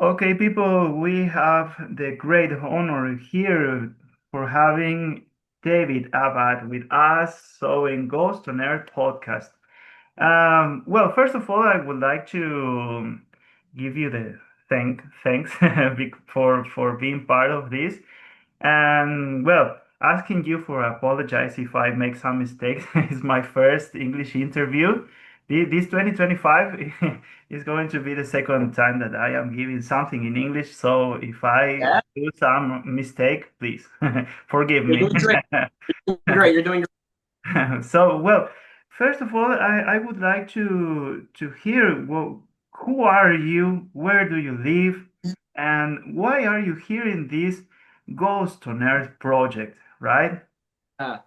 Okay, people, we have the great honor here for having David Abad with us, so in Ghost on Earth podcast. Well, first of all, I would like to give you the thanks for being part of this. And well, asking you for apologize if I make some mistakes. It's my first English interview. This 2025 is going to be the second time that I am giving something in English. So if I Yeah, do some mistake, please forgive you're me. doing great. You're doing great. You're doing great. So, well, first of all, I would like to hear, well, who are you? Where do you live? And why are you here in this Ghost on Earth project, right? Uh,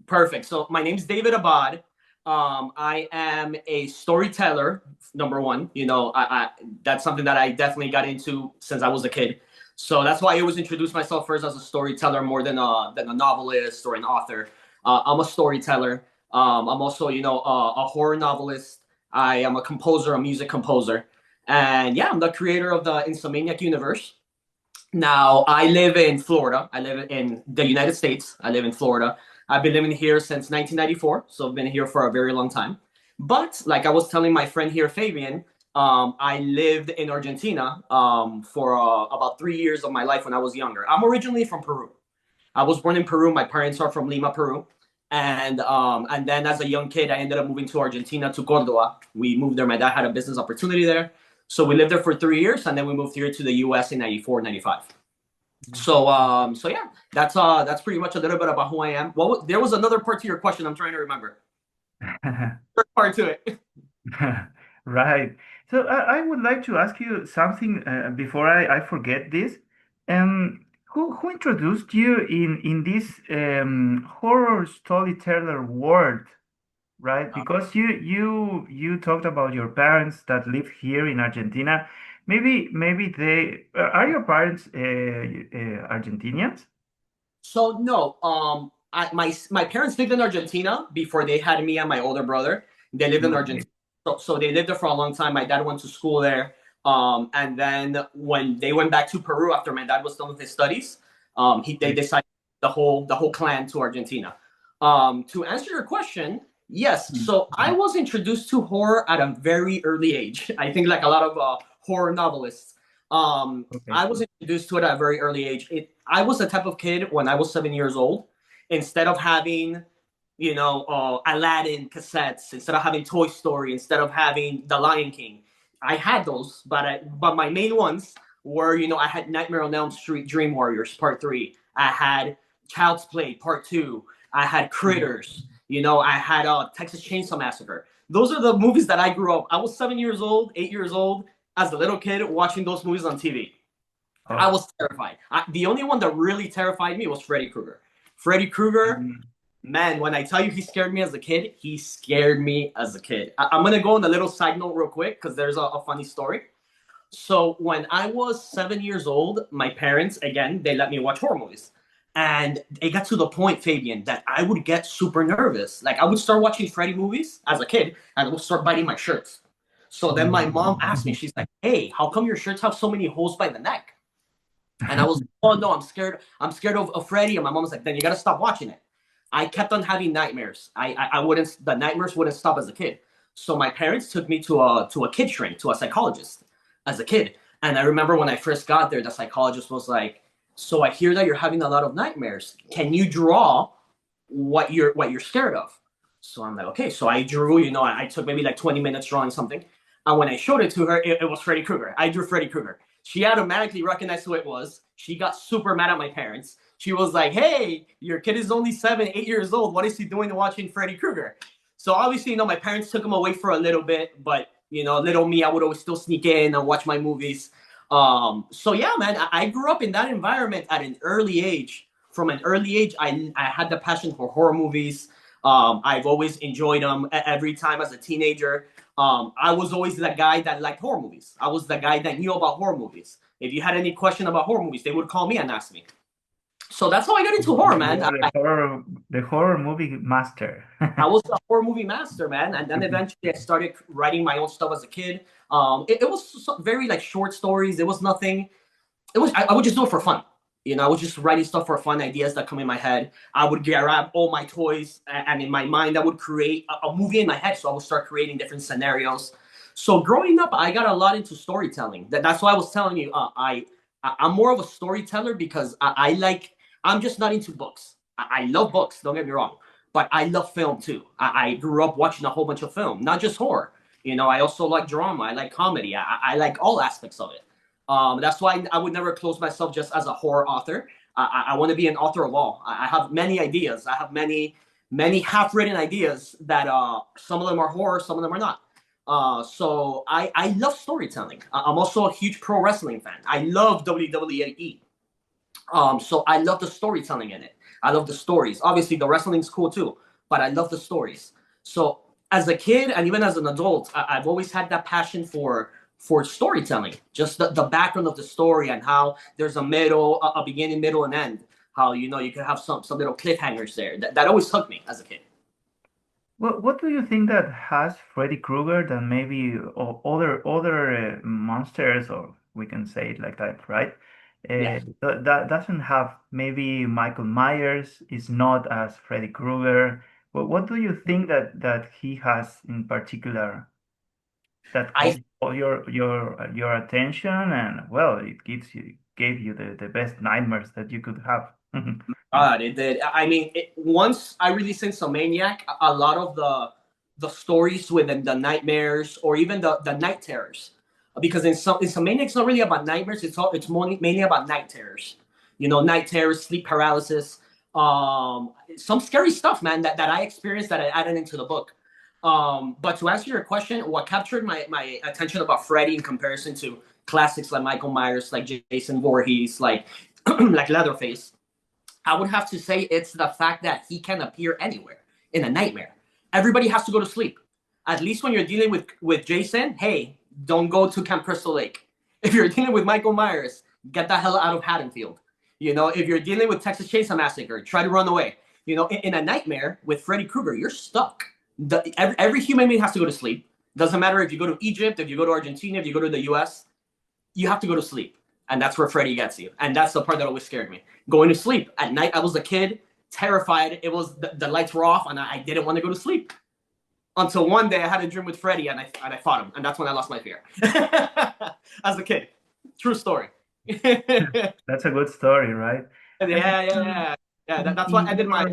Perfect. So my name's David Abad. I am a storyteller. Number one, I that's something that I definitely got into since I was a kid. So that's why I always introduce myself first as a storyteller more than a novelist or an author. I'm a storyteller. I'm also, a horror novelist. I am a composer, a music composer, and yeah, I'm the creator of the Insomniac universe. Now, I live in Florida. I live in the United States. I live in Florida. I've been living here since 1994, so I've been here for a very long time. But like I was telling my friend here, Fabian, I lived in Argentina for about 3 years of my life when I was younger. I'm originally from Peru. I was born in Peru. My parents are from Lima, Peru. And then as a young kid, I ended up moving to Argentina to Cordoba. We moved there. My dad had a business opportunity there. So we lived there for 3 years, and then we moved here to the US in 94, 95. So yeah, that's pretty much a little bit about who I am. There was another part to your question I'm trying to remember. First part to it. Right. So I would like to ask you something before I forget this. Who introduced you in this horror storyteller world? Right, because you talked about your parents that live here in Argentina. Maybe they are your parents Argentinians? So no, my parents lived in Argentina before they had me and my older brother. They lived in Okay. Argentina, so they lived there for a long time. My dad went to school there, and then when they went back to Peru after my dad was done with his studies, they Okay. decided the whole clan to Argentina. To answer your question, yes. So I Mhm. was introduced to horror at a very early age. I think like a lot of horror novelists. Okay. I was introduced to it at a very early age. I was the type of kid when I was 7 years old. Instead of having, Aladdin cassettes, instead of having Toy Story, instead of having The Lion King, I had those, but my main ones were, I had Nightmare on Elm Street, Dream Warriors Part Three. I had Child's Play Part Two. I had Mhm. Critters. I had Texas Chainsaw Massacre. Those are the movies that I grew up. I was 7 years old, 8 years old, as a little kid watching those movies on TV. I Oh. was terrified. The only one that really terrified me was Freddy Krueger. Freddy Krueger, Mhm. man, when I tell you he scared me as a kid, he scared me as a kid. I'm going to go on a little side note real quick because there's a funny story. So when I was 7 years old, my parents, again, they let me watch horror movies. And it got to the point, Fabian, that I would get super nervous. Like I would start watching Freddy movies as a kid and I would start biting my shirts. So then my mom asked me, she's like, hey, how come your shirts have so many holes by the neck? And I was, oh no, I'm scared. I'm scared of Freddy. And my mom was like, then you got to stop watching it. I kept on having nightmares. I wouldn't, the nightmares wouldn't stop as a kid. So my parents took me to a kid shrink, to a psychologist as a kid. And I remember when I first got there, the psychologist was like, so I hear that you're having a lot of nightmares. Can you draw what you're scared of? So I'm like, okay. So I drew, I took maybe like 20 minutes drawing something. And when I showed it to her, it was Freddy Krueger. I drew Freddy Krueger. She automatically recognized who it was. She got super mad at my parents. She was like, hey, your kid is only 7, 8 years old. What is he doing watching Freddy Krueger? So obviously, my parents took him away for a little bit, but little me, I would always still sneak in and watch my movies. So yeah, man, I grew up in that environment at an early age. From an early age, I had the passion for horror movies. I've always enjoyed them every time as a teenager. I was always the guy that liked horror movies. I was the guy that knew about horror movies. If you had any question about horror movies, they would call me and ask me. So that's how I got into horror, You man. are the horror movie master. I was a horror movie master, man, and then eventually I started writing my own stuff as a kid. It was very like short stories. It was nothing. It was I would just do it for fun. I was just writing stuff for fun, ideas that come in my head. I would grab all my toys, and in my mind, I would create a movie in my head. So I would start creating different scenarios. So growing up, I got a lot into storytelling. That's why I was telling you, I'm more of a storyteller because I like. I'm just not into books. I love books. Don't get me wrong, but I love film too. I grew up watching a whole bunch of film, not just horror. I also like drama. I like comedy. I like all aspects of it. That's why I would never close myself just as a horror author. I want to be an author of all. I have many ideas. I have many half-written ideas that some of them are horror, some of them are not. So I love storytelling. I'm also a huge pro wrestling fan. I love WWE. So I love the storytelling in it. I love the stories. Obviously, the wrestling's cool too, but I love the stories. So as a kid and even as an adult, I've always had that passion for storytelling, just the background of the story and how there's a middle, a beginning, middle, and end. How you can have some little cliffhangers there. That always hooked me as a kid. What do you think that has Freddy Krueger than maybe other monsters, or we can say it like that, right? Yeah. That doesn't have maybe Michael Myers is not as Freddy Krueger. But what do you think that he has in particular that I caught all your attention and well, it gave you the best nightmares that you could have. God, it did. I mean, once I released Insomniac, a lot of the stories within the nightmares or even the night terrors, because Insomniac's not really about nightmares. It's mainly about night terrors. Night terrors, sleep paralysis, some scary stuff, man. That I experienced that I added into the book. But to answer your question, what captured my attention about Freddy in comparison to classics like Michael Myers, like Jason Voorhees, like like Leatherface, I would have to say it's the fact that he can appear anywhere in a nightmare. Everybody has to go to sleep. At least when you're dealing with Jason, hey, don't go to Camp Crystal Lake. If you're dealing with Michael Myers, get the hell out of Haddonfield. If you're dealing with Texas Chainsaw Massacre, try to run away. In a nightmare with Freddy Krueger, you're stuck. Every human being has to go to sleep. Doesn't matter if you go to Egypt, if you go to Argentina, if you go to the US, you have to go to sleep. And that's where Freddy gets you. And that's the part that always scared me. Going to sleep. At night, I was a kid, terrified. It was the lights were off, and I didn't want to go to sleep. Until one day I had a dream with Freddy, and I fought him. And that's when I lost my fear. As a kid. True story. Yeah, That's a good story, right? And yeah, yeah. Yeah, that's why I in did my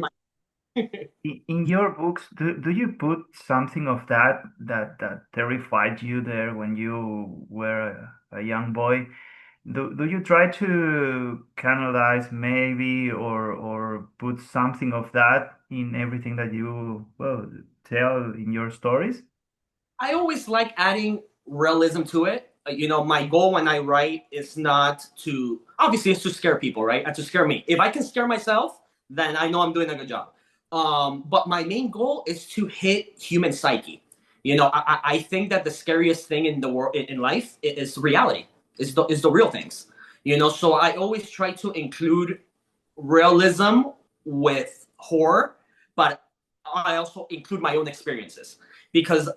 in your books, do you put something of that terrified you there when you were a young boy? Do you try to canalize maybe or put something of that in everything that you well tell in your stories? I always like adding realism to it. My goal when I write is not to obviously it's to scare people, right? And to scare me. If I can scare myself, then I know I'm doing a good job. But my main goal is to hit human psyche. I think that the scariest thing in the world in life is reality. Is the real things. So I always try to include realism with horror, but I also include my own experiences because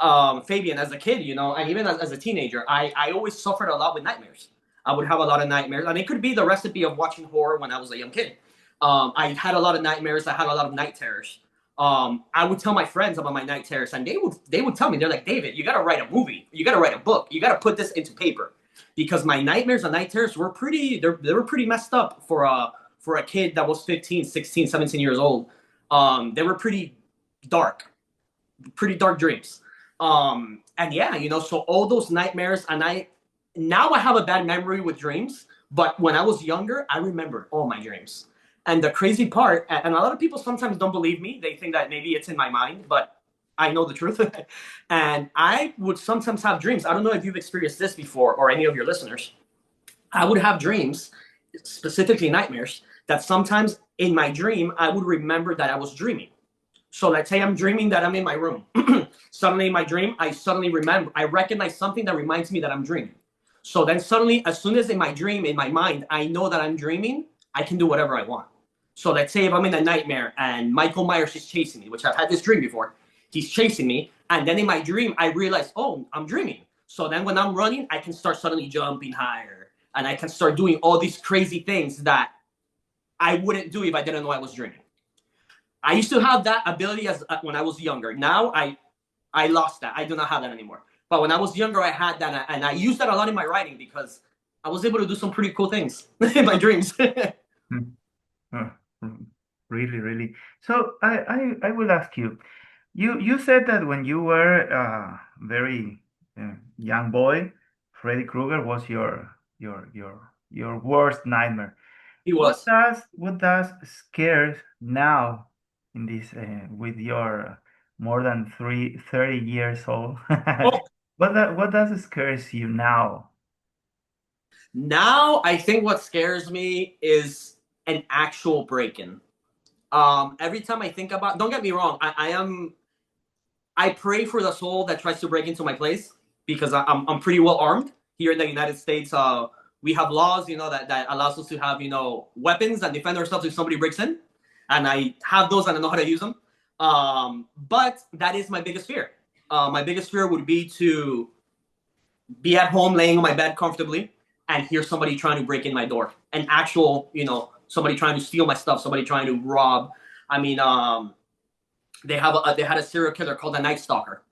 Fabian, as a kid, and even as a teenager, I always suffered a lot with nightmares. I would have a lot of nightmares, and it could be the recipe of watching horror when I was a young kid. I had a lot of nightmares. I had a lot of night terrors. I would tell my friends about my night terrors, and they would tell me, they're like, David, you got to write a movie, you got to write a book, you got to put this into paper, because my nightmares and night terrors were they were pretty messed up for a kid that was 15, 16, 17 years old. They were dark, pretty dark dreams. And yeah, so all those nightmares, and now I have a bad memory with dreams, but when I was younger, I remembered all my dreams. And the crazy part, and a lot of people sometimes don't believe me, they think that maybe it's in my mind, but I know the truth. And I would sometimes have dreams. I don't know if you've experienced this before or any of your listeners. I would have dreams, specifically nightmares, that sometimes in my dream, I would remember that I was dreaming. So let's say I'm dreaming that I'm in my room. Suddenly in my dream, I suddenly remember, I recognize something that reminds me that I'm dreaming. So then suddenly, as soon as in my dream, in my mind, I know that I'm dreaming, I can do whatever I want. So let's say if I'm in a nightmare and Michael Myers is chasing me, which I've had this dream before, he's chasing me, and then in my dream I realize, oh, I'm dreaming. So then when I'm running, I can start suddenly jumping higher, and I can start doing all these crazy things that I wouldn't do if I didn't know I was dreaming. I used to have that ability as when I was younger. Now I lost that. I do not have that anymore. But when I was younger, I had that, and I used that a lot in my writing because I was able to do some pretty cool things in my dreams. Hmm. Oh, really, really. So I will ask you. You said that when you were a very young boy, Freddy Krueger was your worst nightmare. He was. What does scare now in this with your more than 30 years old? Oh, What does scares you now? now I think what scares me is an actual break-in. Every time I think about, don't get me wrong, I pray for the soul that tries to break into my place because I'm pretty well armed here in the United States. We have laws, that allows us to have, weapons and defend ourselves if somebody breaks in, and I have those and I know how to use them. But that is my biggest fear. My biggest fear would be to be at home, laying on my bed comfortably, and hear somebody trying to break in my door. An actual, somebody trying to steal my stuff, somebody trying to rob. I mean, they had a serial killer called the Night Stalker.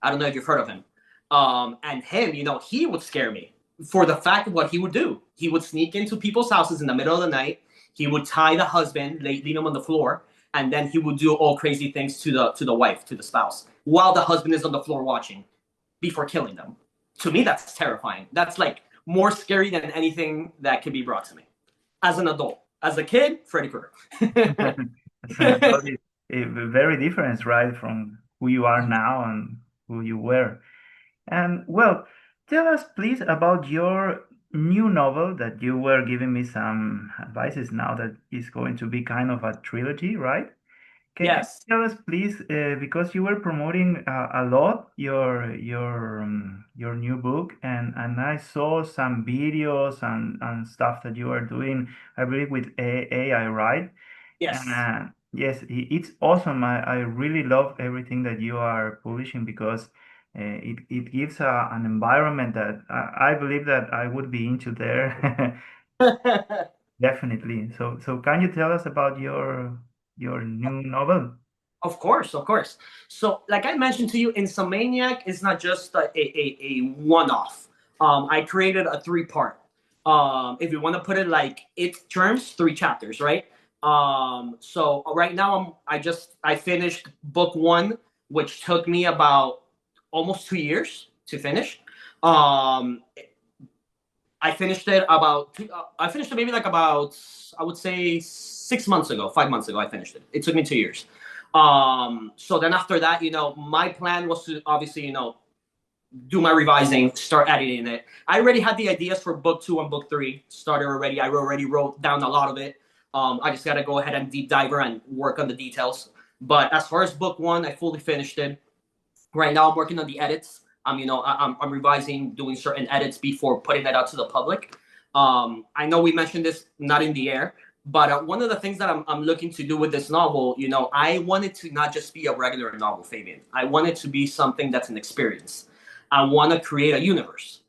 I don't know if you've heard of him. And him, he would scare me for the fact of what he would do. He would sneak into people's houses in the middle of the night. He would tie the husband, leave him on the floor, and then he would do all crazy things to the wife, to the spouse, while the husband is on the floor watching before killing them. To me, that's terrifying. That's like more scary than anything that could be brought to me as an adult. As a kid, Freddy Krueger. As an adult, it's a very different, right, from who you are now and who you were. And well, tell us please about your new novel that you were giving me some advices now that is going to be kind of a trilogy, right? Can Yes. you tell us please, because you were promoting a lot your new book, and I saw some videos and stuff that you are doing, I believe with AI, right? Yes. Yes, it's awesome. I really love everything that you are publishing because it gives an environment that I believe that I would be into there. Definitely. So can you tell us about your new novel? Of course, of course. So, like I mentioned to you, Insomaniac is not just a one-off. I created a three-part. If you want to put it like it terms, three chapters, right? So right now I finished book one, which took me about almost 2 years to finish. Um, I finished it I finished it maybe like about, I would say 6 months ago, 5 months ago. I finished it. It took me 2 years. So then after that, my plan was to obviously, do my revising, start editing it. I already had the ideas for book two and book three started already. I already wrote down a lot of it. I just got to go ahead and deep dive and work on the details. But as far as book one, I fully finished it. Right now, I'm working on the edits. I'm revising, doing certain edits before putting that out to the public. I know we mentioned this not in the air, but one of the things that I'm looking to do with this novel, I wanted to not just be a regular novel, Fabian. I want it to be something that's an experience. I want to create a universe,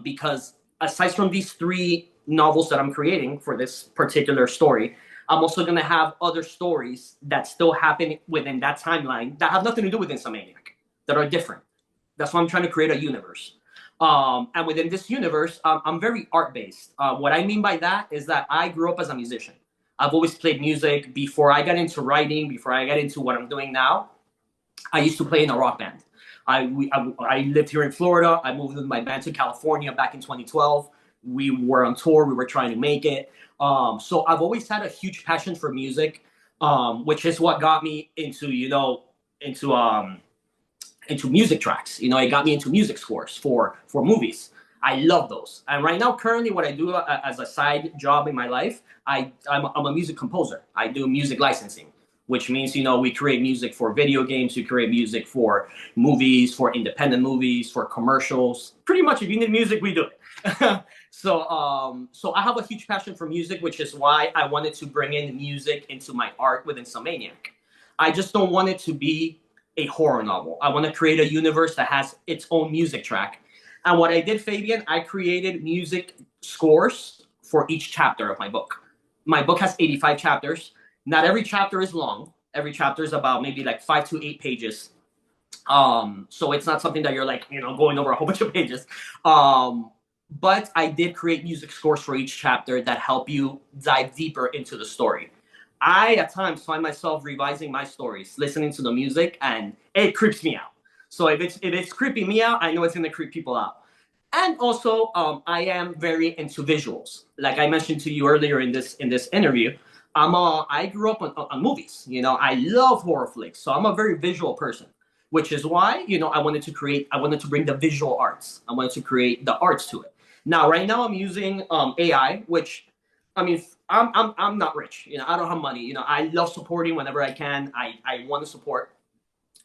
because aside from these three novels that I'm creating for this particular story, I'm also going to have other stories that still happen within that timeline that have nothing to do with Insomniac, that are different. That's why I'm trying to create a universe. And within this universe, I'm very art based. What I mean by that is that I grew up as a musician. I've always played music. Before I got into writing, before I got into what I'm doing now, I used to play in a rock band. I lived here in Florida. I moved with my band to California back in 2012. We were on tour. We were trying to make it. So I've always had a huge passion for music, which is what got me into into music tracks. It got me into music scores for movies. I love those. And right now, currently, what I do as a side job in my life, I'm a music composer. I do music licensing. which means, we create music for video games, we create music for movies, for independent movies, for commercials. Pretty much if you need music, we do it. So I have a huge passion for music, which is why I wanted to bring in music into my art with Insomaniac. I just don't want it to be a horror novel. I want to create a universe that has its own music track. And what I did, Fabian, I created music scores for each chapter of my book. My book has 85 chapters. Not every chapter is long. Every chapter is about maybe like 5 to 8 pages. So it's not something that you're like, going over a whole bunch of pages. But I did create music scores for each chapter that help you dive deeper into the story. I, at times, find myself revising my stories, listening to the music, and it creeps me out. So if it's creeping me out, I know it's going to creep people out. And also, I am very into visuals. Like I mentioned to you earlier in this interview, I grew up on movies. I love horror flicks, so I'm a very visual person, which is why I wanted to bring the visual arts. I wanted to create the arts to it. Now, right now, I'm using AI, which, I mean, I'm not rich. I don't have money. I love supporting whenever I can. I want to support,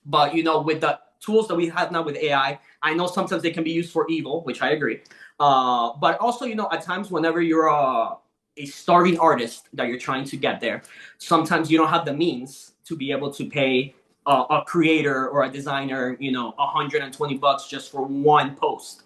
but with the tools that we have now with AI, I know sometimes they can be used for evil, which I agree. But also, at times, whenever you're a starving artist that you're trying to get there, sometimes you don't have the means to be able to pay a creator or a designer, $120 just for one post.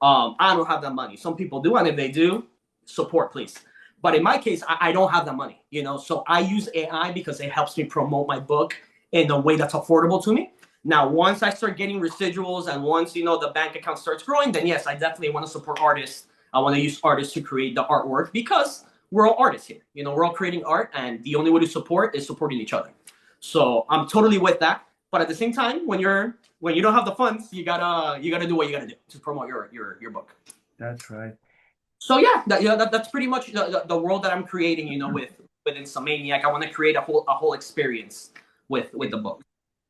I don't have that money. Some people do, and if they do, support, please. But in my case, I don't have that money, so I use AI because it helps me promote my book in a way that's affordable to me. Now, once I start getting residuals and once, the bank account starts growing, then yes, I definitely want to support artists. I want to use artists to create the artwork because we're all artists here. We're all creating art, and the only way to support is supporting each other. So I'm totally with that. But at the same time, when you don't have the funds, you gotta do what you gotta do to promote your book. That's right. So yeah, that's pretty much the world that I'm creating. With Insomaniac, I want to create a whole experience with the book.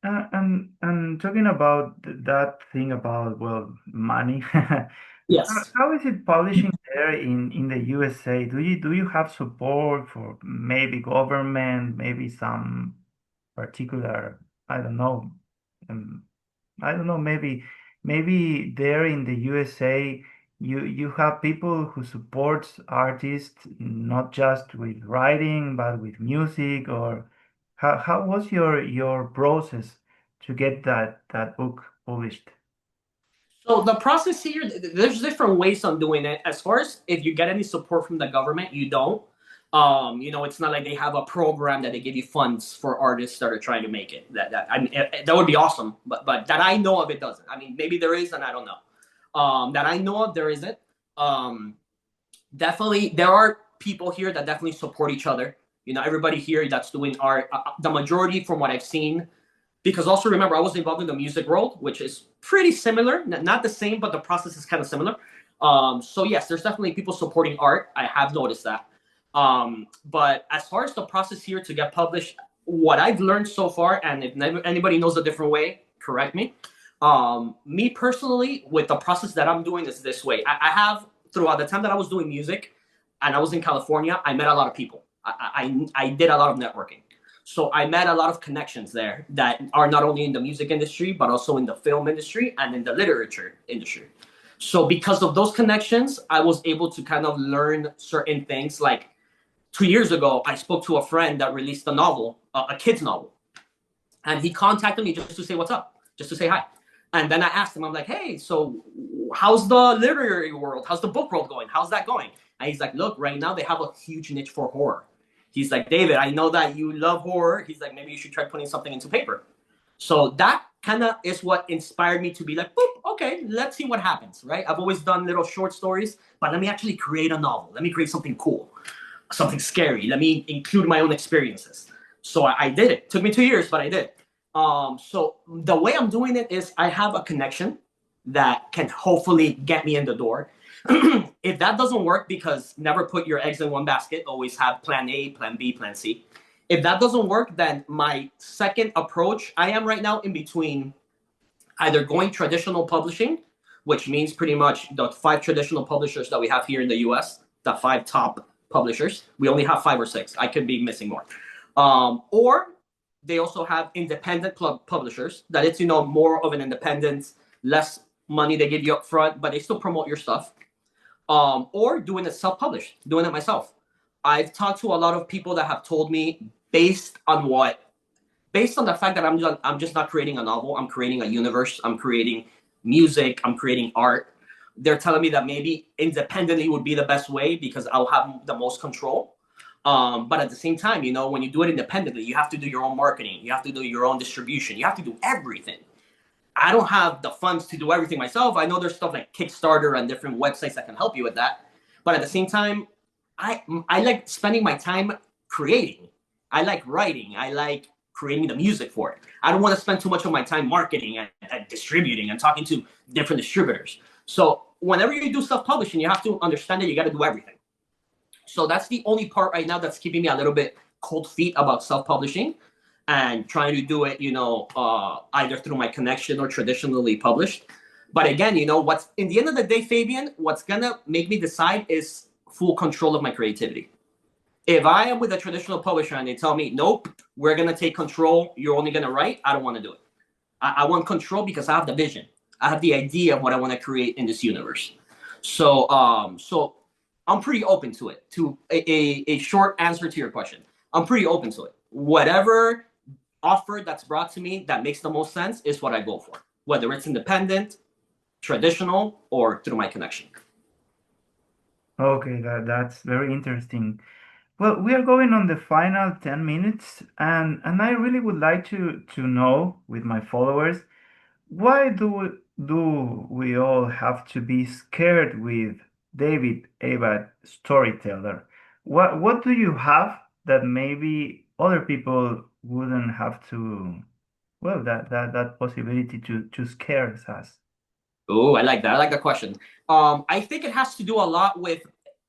And talking about that thing about, well, money, Yes. how is it publishing there in the USA? Do you have support for maybe government, maybe some particular, I don't know, um, maybe there in the USA you have people who supports artists not just with writing but with music, or how was your process to get that book published? So the process here, there's different ways on doing it. As far as if you get any support from the government, you don't. It's not like they have a program that they give you funds for artists that are trying to make it. That would be awesome, but that I know of, it doesn't. I mean, maybe there is, and I don't know. That I know of, there isn't. Definitely, there are people here that definitely support each other. Everybody here that's doing art, the majority from what I've seen, because also remember, I was involved in the music world, which is pretty similar, not the same, but the process is kind of similar. So yes, there's definitely people supporting art. I have noticed that. But as far as the process here to get published, what I've learned so far, and if anybody knows a different way, correct me. Me personally, with the process that I'm doing is this way. I have, throughout the time that I was doing music and I was in California, I met a lot of people. I did a lot of networking. So I met a lot of connections there that are not only in the music industry, but also in the film industry and in the literature industry. So because of those connections, I was able to kind of learn certain things. Like 2 years ago, I spoke to a friend that released a novel, a kid's novel. And he contacted me just to say what's up, just to say hi. And then I asked him, I'm like, hey, so how's the literary world? How's the book world going? How's that going? And he's like, look, right now they have a huge niche for horror. He's like, David, I know that you love horror. He's like, maybe you should try putting something into paper. So that kind of is what inspired me to be like, boop, okay, let's see what happens, right? I've always done little short stories, but let me actually create a novel. Let me create something cool, something scary. Let me include my own experiences. So I did it. Took me 2 years, but I did. So the way I'm doing it is I have a connection that can hopefully get me in the door. If that doesn't work, because never put your eggs in one basket, always have plan A, plan B, plan C. If that doesn't work, then my second approach, I am right now in between either going traditional publishing, which means pretty much the 5 traditional publishers that we have here in the US, the 5 top publishers. We only have 5 or 6. I could be missing more. Or They also have independent publishers that it's, more of an independent, less money they give you up front, but they still promote your stuff. Or doing it self-published, doing it myself. I've talked to a lot of people that have told me based on the fact that I'm just not creating a novel. I'm creating a universe. I'm creating music. I'm creating art. They're telling me that maybe independently would be the best way because I'll have the most control. But at the same time, when you do it independently, you have to do your own marketing. You have to do your own distribution. You have to do everything. I don't have the funds to do everything myself. I know there's stuff like Kickstarter and different websites that can help you with that. But at the same time, I like spending my time creating. I like writing. I like creating the music for it. I don't want to spend too much of my time marketing and distributing and talking to different distributors. So whenever you do self-publishing, you have to understand that you got to do everything. So that's the only part right now that's keeping me a little bit cold feet about self-publishing and trying to do it, either through my connection or traditionally published. But again, what's in the end of the day, Fabian, what's gonna make me decide is full control of my creativity. If I am with a traditional publisher and they tell me, nope, we're gonna take control, you're only gonna write, I don't want to do it. I want control because I have the vision. I have the idea of what I want to create in this universe. So I'm pretty open to it. To a short answer to your question, I'm pretty open to it. Whatever offer that's brought to me that makes the most sense is what I go for, whether it's independent, traditional, or through my connection. Okay, that's very interesting. Well, we are going on the final 10 minutes, and I really would like to know with my followers, why do we all have to be scared with David Abad storyteller? What do you have that maybe other people wouldn't have to, well, that possibility to scare us? Oh, I like that. I like that question. I think it has to do a lot with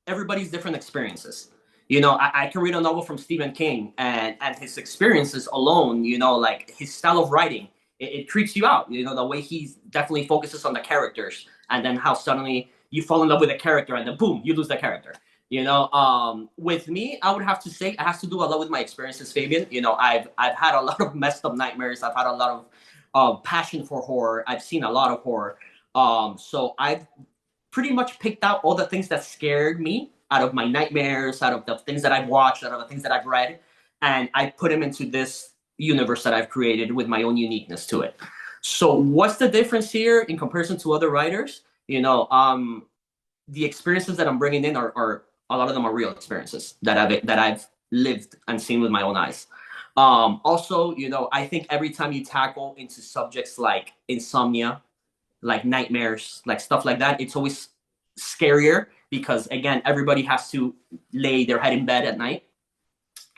everybody's different experiences. I can read a novel from Stephen King and his experiences alone, like his style of writing, it creeps you out. The way he definitely focuses on the characters and then how suddenly you fall in love with a character and then boom, you lose the character. With me, I would have to say it has to do a lot with my experiences, Fabian. I've had a lot of messed up nightmares. I've had a lot of passion for horror. I've seen a lot of horror. So I've pretty much picked out all the things that scared me out of my nightmares, out of the things that I've watched, out of the things that I've read, and I put them into this universe that I've created with my own uniqueness to it. So what's the difference here in comparison to other writers? The experiences that I'm bringing in are a lot of them are real experiences that I've lived and seen with my own eyes. Also, I think every time you tackle into subjects like insomnia, like nightmares, like stuff like that, it's always scarier because again, everybody has to lay their head in bed at night.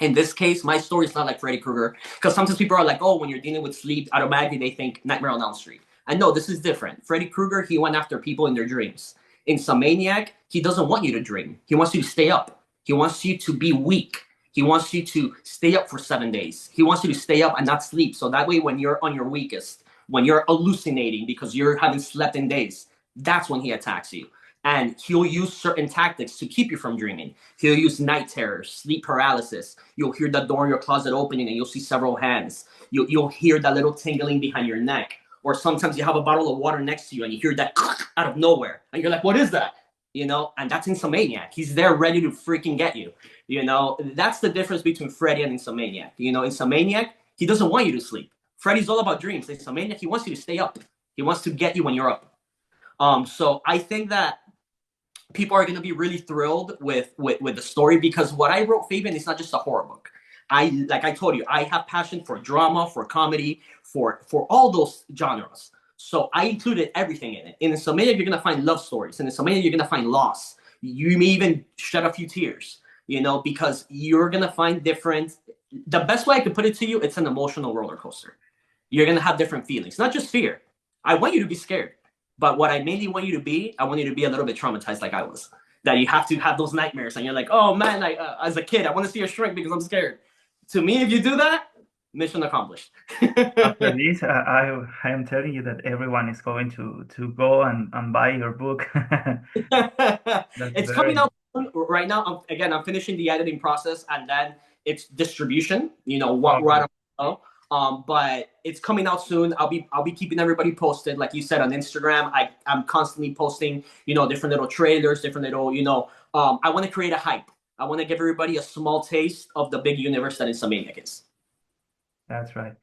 In this case, my story is not like Freddy Krueger because sometimes people are like, oh, when you're dealing with sleep, automatically they think Nightmare on Elm Street. And no, this is different. Freddy Krueger, he went after people in their dreams. Insomniac, he doesn't want you to dream. He wants you to stay up. He wants you to be weak. He wants you to stay up for 7 days. He wants you to stay up and not sleep. So that way, when you're on your weakest, when you're hallucinating because you haven't slept in days, that's when he attacks you. And he'll use certain tactics to keep you from dreaming. He'll use night terrors, sleep paralysis. You'll hear the door in your closet opening and you'll see several hands. You'll hear that little tingling behind your neck. Or sometimes you have a bottle of water next to you and you hear that out of nowhere. And you're like, what is that? And that's Insomniac. He's there ready to freaking get you. That's the difference between Freddy and Insomniac. Insomniac, he doesn't want you to sleep. Freddy's all about dreams. Insomniac, he wants you to stay up. He wants to get you when you're up. So I think that people are going to be really thrilled with the story because what I wrote, Fabian, is not just a horror book. Like I told you, I have passion for drama, for comedy, for all those genres. So I included everything in it. In Insomnia, you're going to find love stories. In Insomnia, you're going to find loss. You may even shed a few tears, because you're going to find different. The best way I could put it to you, it's an emotional roller coaster. You're going to have different feelings, not just fear. I want you to be scared. But what I mainly want you to be, I want you to be a little bit traumatized like I was. That you have to have those nightmares and you're like, oh man, as a kid, I want to see a shrink because I'm scared. To me, if you do that, mission accomplished. After this, I am telling you that everyone is going to go and buy your book. It's coming out right now. I'm finishing the editing process and then it's distribution, what right now. But it's coming out soon. I'll be keeping everybody posted. Like you said on Instagram, I'm constantly posting, different little trailers, different little, I want to create a hype. I want to give everybody a small taste of the big universe that Insomniac is. That's right.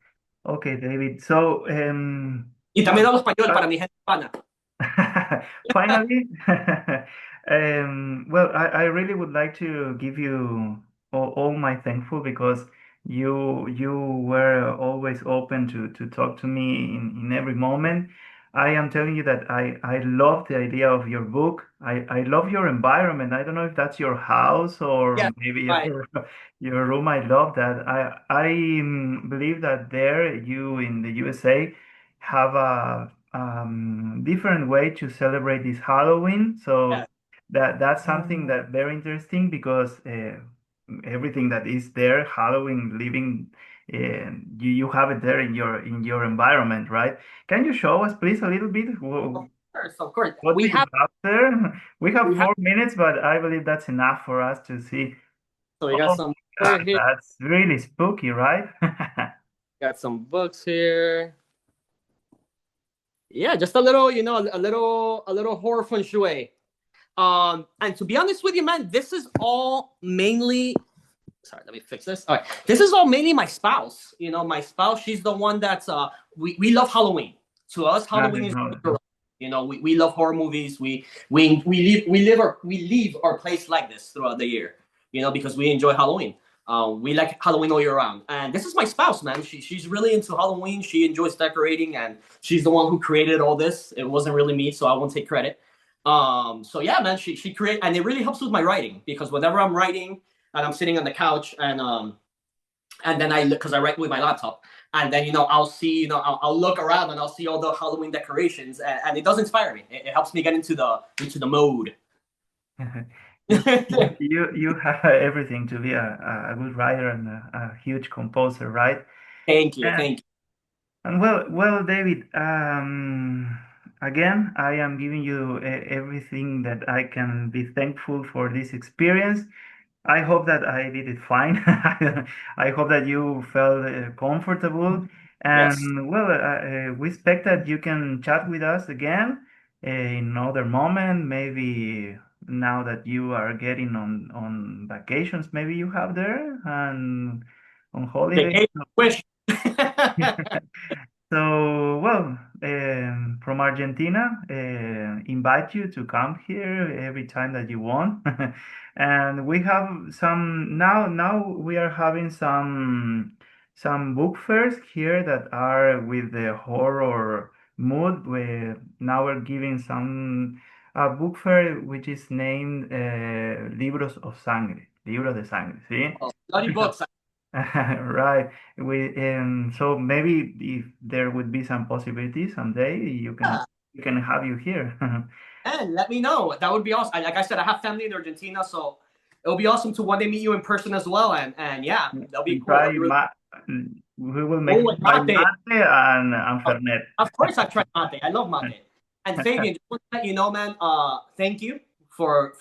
Okay, David. So, Y well, también hablo español uh, para mi gente hispana. finally, well, I really would like to give you all my thankful because you were always open to talk to me in every moment. I am telling you that I love the idea of your book. I love your environment. I don't know if that's your house or Yeah, maybe right. your room. I love that. I believe that there you in the USA have a different way to celebrate this Halloween. Yeah. So that's something that very interesting because everything that is there, Halloween living, you have it there in your environment, right? Can you show us, please, a little bit? Of course, of course. What do We you have, have there? We have we have. 4 minutes, but I believe that's enough for us to see. So we got Oh, some God, here. that's really spooky, right? Got some books here. Yeah, just a little, a little horror feng shui. And to be honest with you, man, this is all mainly. Sorry, let me fix this. All right, this is all mainly my spouse. My spouse. She's the one that's we love Halloween. To us, I Halloween is know. we love horror movies. We leave our place like this throughout the year. Because we enjoy Halloween. We like Halloween all year round. And this is my spouse, man. She's really into Halloween. She enjoys decorating, and she's the one who created all this. It wasn't really me, so I won't take credit. So yeah, man, she created, and it really helps with my writing because whenever I'm writing and I'm sitting on the couch and then because I write with my laptop, and then I'll see, I'll look around and I'll see all the Halloween decorations, and it does inspire me. It helps me get into the mode. You, you have everything to be a good writer and a huge composer, right? Thank you, And thank you. and well, David, again, I am giving you everything that I can be thankful for this experience. I hope that I did it fine. I hope that you felt comfortable. Yes. And well, we expect that you can chat with us again in another moment. Maybe now that you are getting on vacations, maybe you have there and on holidays. Vacation wish. So, well, from Argentina, invite you to come here every time that you want. And we have some now we are having some book fairs here that are with the horror mood. Now we're giving some a book fair which is named Libros of Sangre, Libros de Sangre, ¿sí? Oh, bloody books. Right. So maybe if there would be some possibility someday, Yeah. we can have you here. And let me know. That would be awesome. Like I said, I have family in Argentina, so it'll be awesome to one day meet you in person as well. And yeah, that'll be We cool. try That'll be really. we will make Oh, you and try mate. mate and Oh, Fernet. of course, I've tried mate. I love mate. And Fabian, just want to let you know, man. Thank you for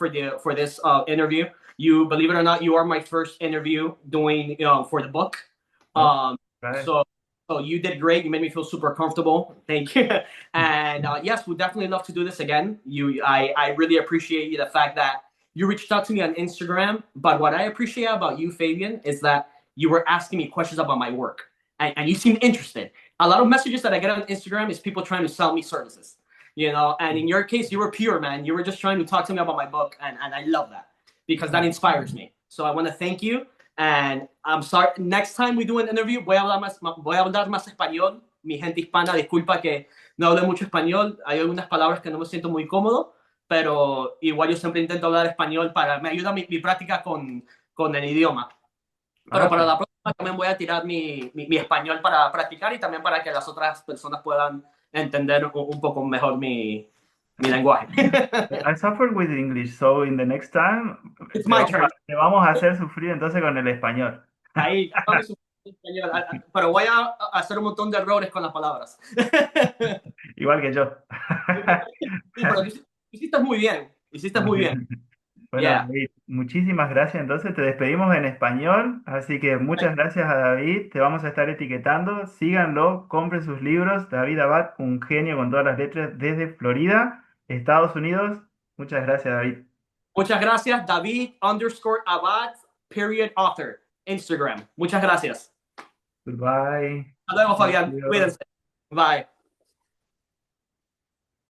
this interview. You believe it or not, you are my first interview doing for the book. Oh, Um, right. so so you did great. You made me feel super comfortable. Thank you. And yes, we'd definitely love to do this again. I really appreciate you the fact that you reached out to me on Instagram. But what I appreciate about you, Fabian, is that you were asking me questions about my work, and you seemed interested. A lot of messages that I get on Instagram is people trying to sell me services, and in your case, you were pure, man. You were just trying to talk to me about my book, and I love that because that inspires me. So I want to thank you. And I'm sorry, next time we do an interview, voy a hablar más español. Mi gente hispana, disculpa que no hablo mucho español. Hay algunas palabras que no me siento muy cómodo, pero igual yo siempre intento hablar español me ayuda mi práctica con el idioma. Pero para Okay. la próxima también voy a tirar mi español para practicar y también para que las otras personas puedan entender un poco mejor mi lenguaje. I suffered with English, so in the next time It's my turn. te vamos a hacer sufrir entonces con el español. Ahí, español, pero voy a hacer un montón de errores con las palabras. Igual que yo. Sí, pero hiciste muy bien, hiciste muy bien. Bueno, Yeah. David, muchísimas gracias. Entonces te despedimos en español, así que muchas gracias a David. Te vamos a estar etiquetando. Síganlo, compren sus libros. David Abad, un genio con todas las letras desde Florida, Estados Unidos. Muchas gracias, David. Muchas gracias, David_Abad, period author, Instagram. Muchas gracias. Goodbye. Hasta luego, Thank Fabián. you. Cuídense. Bye.